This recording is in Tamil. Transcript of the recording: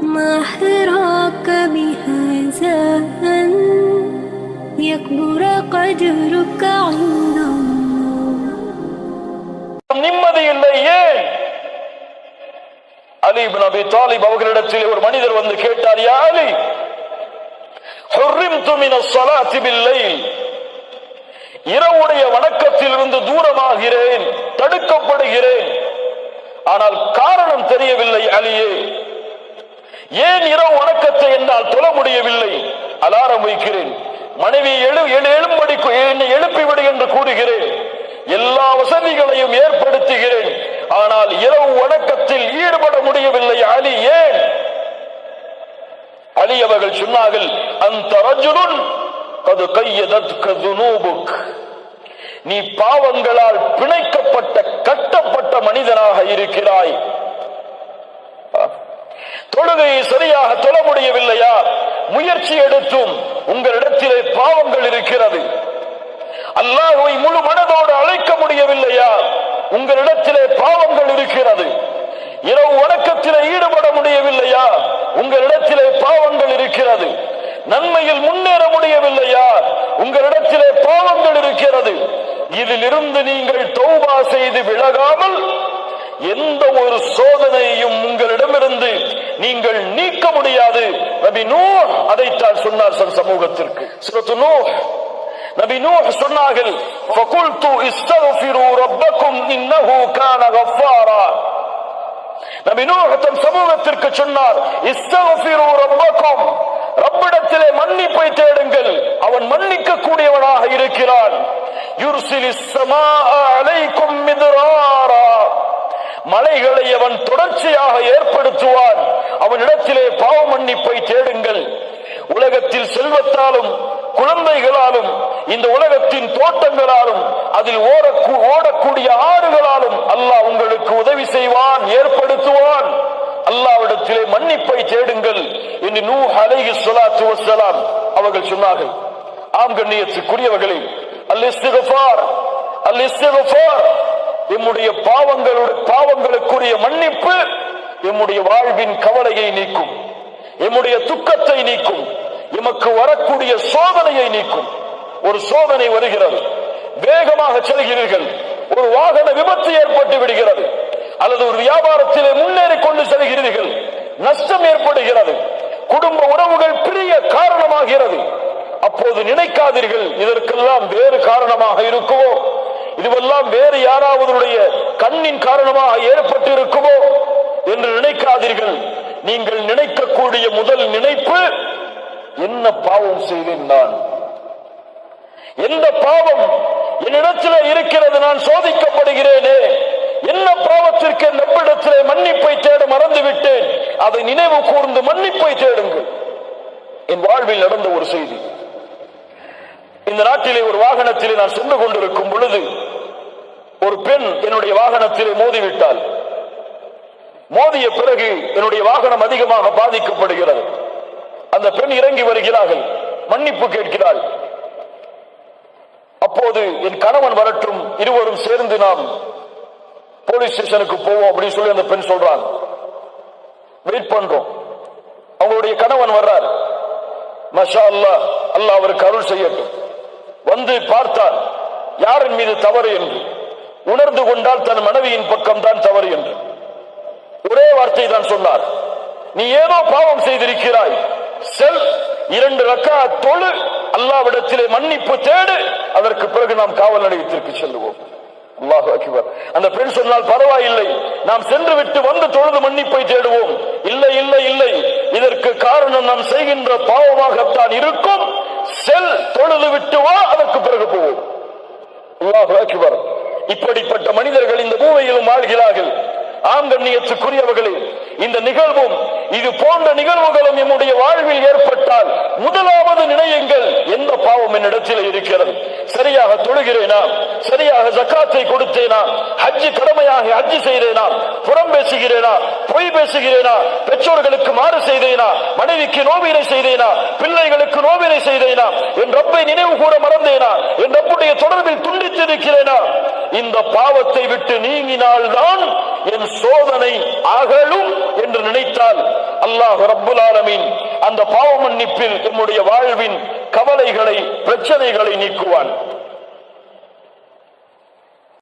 ما حراك بهذا أن يكبر قدرك عند நிம்மதி இல்லை. ஏன்? அலி இப்னு அபி தாலிப் அவர்களிடத்தில் ஒரு மனிதர் வந்து கேட்டார், யா அலி, ஹுர்ரிம்து மினஸ் ஸலாத்தி பில்லைல், இரவுடைய வணக்கத்தில் இருந்து தூரமாகிறேன், தடுக்கப்படுகிறேன். ஆனால் காரணம் தெரியவில்லை அலியே. ஏன் இரவு வணக்கத்தை என்னால் தொழ முடியவில்லை? அலாரம் வைக்கிறேன், மனைவி எழும்படி என்னை எழுப்பிவிடு என்று கூறுகிறேன், எல்லா வசதிகளையும் ஏற்படுத்துகிறேன், ஆனால் இரவு வணக்கத்தில் ஈடுபட முடியவில்லை அலி, ஏன்? அலி அவர்கள் சொன்னார்கள், அந்த ரஜுலுன் கது கையதத்க துனூபுக், நீ பாவங்களால் பிணைக்கப்பட்ட கட்டப்பட்ட மனிதனாக இருக்கிறாய். தொழுகையை சரியாக தொழ முடியவில்லையா? முயற்சி எடுத்தும் உங்களிடத்திலே பாவங்கள் இருக்கிறது. அல்லாஹ்வை முழு மனதோடு அழைக்க முடியவில்லையா? உங்களிடத்திலே பாவங்கள் இருக்கிறது. இரவு வணக்கத்திலே ஈடுபட முடியவில்லையா? உங்களிடத்திலே பாவங்கள் இருக்கிறது. நன்மையில் முன்னேற முடியவில்லையா? உங்களிடத்திலே பாவங்கள் இருக்கிறது. இதிலிருந்து நீங்கள் தௌபா செய்து விலகாமல் எந்த ஒரு சோதனையும் உங்களிடமிருந்து நீங்கள் நீக்க முடியாது. நபி நூஹ் அதைத்தான் சொன்னார் சமூகத்திற்கு. சூரத்து நூஹ், நபி நூஹ் சொன்னார்கள், ஃபகுல்து இஸ்தக்ஃபிரு ரப்பக்கும் இன்னஹு கான கஃபாரா. நபி நூஹ் தம் சமூகத்திற்கு சொன்னார், இஸ்தக்ஃபிரு ரப்பக்கும், ரப்பிடத்திலே மன்னிப்பை தேடுங்கள், அவன் மன்னிக்க கூடியவனாக இருக்கிறான். யுர்சிலிஸ் ஸமாஅ அலைக்கும் மித்ராரா, மலைகளை அவன் தொடர்ச்சியாக ஏற்படுத்துவான். அவனிடத்திலே பாவ மன்னிப்பை தேடுங்கள். உலகத்தில் செல்வத்தாலும் குழந்தைகளாலும் இந்த உலகத்தின் தோட்டங்களாலும் அதில் ஓடக்கூடிய ஆறுகளாலும் அல்லாஹ் உங்களுக்கு உதவி செய்வான், ஏற்படுத்துவான். அல்லாஹ்விடத்திலே மன்னிப்பை தேடுங்கள் என்று நூஹ் அலைஹிஸ்ஸலாத்து வஸ்ஸலாம் அவர்கள் சொன்னார்கள். ஆம் கண்ணியத்துக்குரியவர்களே, அல் இஸ்திக்ஃபார், அல் இஸ்திக்ஃபார், எம்முடைய பாவங்களுக்குரிய மன்னிப்பு எம்முடைய வாழ்வின் கவலையை நீக்கும், எம்முடைய துக்கத்தை நீக்கும், எமக்கு வரக்கூடிய சோதனையை நீக்கும். ஒரு சோதனை வருகிறது, வேகமாக செல்கிறீர்கள், ஒரு வாகன விபத்து ஏற்பட்டு விடுகிறது, அல்லது ஒரு வியாபாரத்திலே முன்னேறி கொண்டு செல்கிறீர்கள், நஷ்டம் ஏற்படுகிறது, குடும்ப உறவுகள் பிரிய காரணமாகிறது. அப்போது நினைக்காதீர்கள் இதற்கெல்லாம் வேறு காரணமாக இருக்குமோ, இதுவெல்லாம் வேறு யாராவதுடைய கண்ணின் காரணமாக ஏற்பட்டு இருக்குமோ என்று நினைக்காதீர்கள். நீங்கள் நினைக்கக்கூடிய முதல் நினைப்பு, என்ன பாவம் செய்தேன் நான், எந்த பாவம் என்னிடத்திலே இருக்கிறது, நான் சோதிக்கப்படுகிறேனே, என்ன பாவத்திற்கு நம்மிடத்திலே மன்னிப்பை தேட மறந்துவிட்டேன், அதை நினைவு கூர்ந்து மன்னிப்பை தேடுங்கள். என் வாழ்வில் நடந்த ஒரு செய்தி. இந்த நாட்டிலே ஒரு வாகனத்திலே நான் சென்று கொண்டிருக்கும் பொழுது ஒரு பெண் என்னுடைய வாகனத்திலே மோதிவிட்டாள். மோதிய பிறகு என்னுடைய வாகனம் அதிகமாக பாதிக்கப்படுகிறது. அந்த பெண் இறங்கி வருகிறார்கள், மன்னிப்பு கேட்கிறாள். அப்போது என் கணவன் வரட்டும், இருவரும் சேர்ந்து நாம் போலீஸ் ஸ்டேஷனுக்கு போவோம் அப்படின்னு சொல்லி அந்த பெண் சொல்றாங்க. வெயிட் பண்றோம். அவங்களுடைய கணவன் வர்றார். மாஷா அல்லாஹ், அல்லாஹ் அவருக்கு அருள் செய்யட்டும். வந்து பார்த்தார் யாரின் மீது தவறு என்று. உணர்ந்து கொண்டால் தன் மனைவியின் பக்கம் தான் தவறு என்று ஒரே வார்த்தை தான் சொன்னார். நீ ஏதோ பாவம் செய்திருக்கிறாய், செல் 2 ரக்காத் தொழு, அல்லாஹ்விடத்திலே மன்னிப்பு தேடு, அதற்கு பிறகு நாம் காவல் நிலையத்திற்கு செல்லுவோம். அல்லாஹு அக்பர். அந்த பெண் சொன்னால் பரவாயில்லை, நாம் சென்று விட்டு வந்து தொழுது மன்னிப்பை தேடுவோம். இல்லை இல்லை இல்லை, இதற்கு காரணம் நாம் செய்கின்ற பாவமாகத்தான் இருக்கும். செல், தொழுது விட்டு வா, அதற்கு பிறகு போவோம். அல்லாஹு அக்பர். இப்படிப்பட்ட மனிதர்கள் இந்த பூமியிலும் வாழ்கிறார்கள். ஆம் கண்ணியத்துக்குரியவர்களே, இந்த நிகழ்வும் இது போன்ற நிகழ்வுகளும் நம்முடைய வாழ்வில் ஏற்பட்டால் முதலாவது நினையுங்கள், எந்த பாவம் என்னிடத்தில் இருக்கிறது, சரியாக தொழுகிறேனா, சரியாக ஜக்காத்தை கொடுத்தேனா, ஹஜ் கடமையாக ஹஜ் செய்தேனா, புறம் பேசுகிறேனா, பொய் பேசுகிறேனா, பெற்றோர்களுக்கு மாறு செய்தேனா, மனைவிக்கு நோவினை செய்தேனா, பிள்ளைகளுக்கு நோவினை செய்தேனா, என் ரப்பை நினைவு கூற மறந்தேனா, என் ரப்புடைய தொடர்பில் துண்டித்திருக்கிறேனா. இந்த பாவத்தை விட்டு நீங்கினால்தான் என் சோதனை அகலும் என்று நினைத்தால் அல்லாஹ் ரப்புல் ஆலமீன் அந்த பாவ மன்னிப்பில் என்னுடைய வாழ்வின் கவலைகளை பிரச்சனைகளை நீக்குவான்.